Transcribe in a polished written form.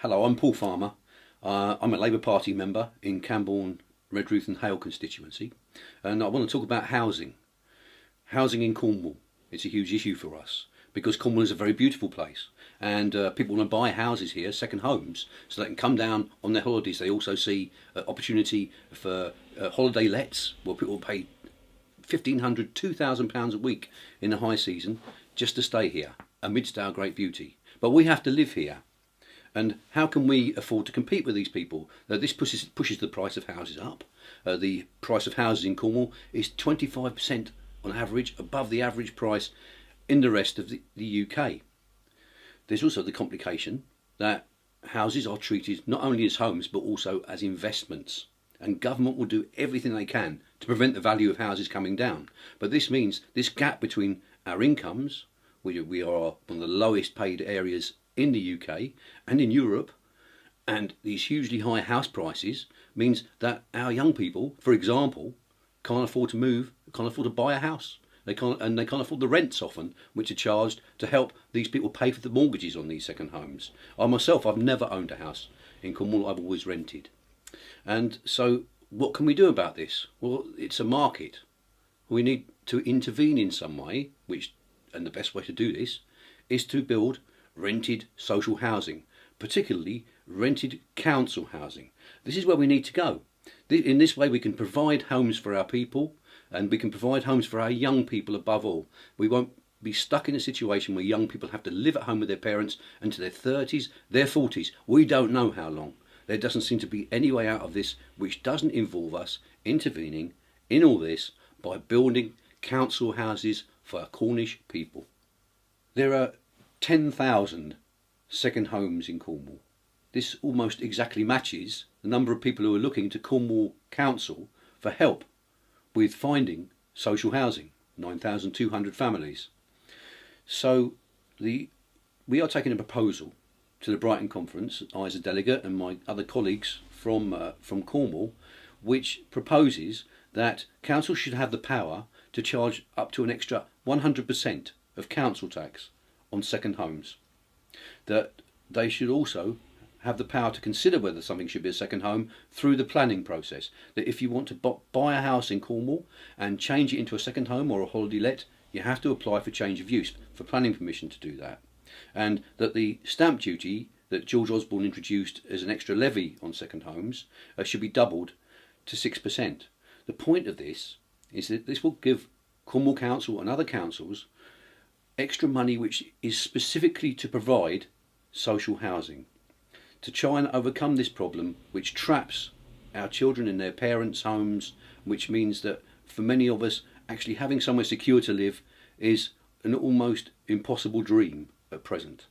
Hello, I'm Paul Farmer. I'm a Labour Party member in Camborne, Redruth and Hale constituency, and I want to talk about housing. Housing in Cornwall. It's a huge issue for us because Cornwall is a very beautiful place, and people want to buy houses here, second homes, so they can come down on their holidays. They also see opportunity for holiday lets, where people pay £1,500, £2,000 a week in the high season just to stay here amidst our great beauty. But we have to live here. And how can we afford to compete with these people? This pushes the price of houses up. The price of houses in Cornwall is 25% on average above the average price in the rest of the UK. There's also the complication that houses are treated not only as homes but also as investments. And government will do everything they can to prevent the value of houses coming down. But this means this gap between our incomes, we are one of the lowest paid areas in the UK and in Europe, and these hugely high house prices means that our young people, for example, can't afford to move, can't afford to buy a house. They can't afford the rents often, which are charged to help these people pay for the mortgages on these second homes. I've never owned a house in Cornwall. I've always rented. And so what can we do about this? Well, it's a market. We need to intervene in some way, and the best way to do this is to build rented social housing, particularly rented council housing. This is where we need to go. In this way we can provide homes for our people, and we can provide homes for our young people above all. We won't be stuck in a situation where young people have to live at home with their parents into their 30s, their 40s. We don't know how long. There doesn't seem to be any way out of this which doesn't involve us intervening in all this by building council houses for our Cornish people. There are 10,000 second homes in Cornwall. This almost exactly matches the number of people who are looking to Cornwall Council for help with finding social housing, 9,200 families. So we are taking a proposal to the Brighton Conference, I as a delegate and my other colleagues from Cornwall, which proposes that council should have the power to charge up to an extra 100% of council tax on second homes. That they should also have the power to consider whether something should be a second home through the planning process. That if you want to buy a house in Cornwall and change it into a second home or a holiday let, you have to apply for change of use, for planning permission to do that. And that the stamp duty that George Osborne introduced as an extra levy on second homes should be doubled to 6%. The point of this is that this will give Cornwall Council and other councils extra money which is specifically to provide social housing, to try and overcome this problem which traps our children in their parents' homes, which means that for many of us actually having somewhere secure to live is an almost impossible dream at present.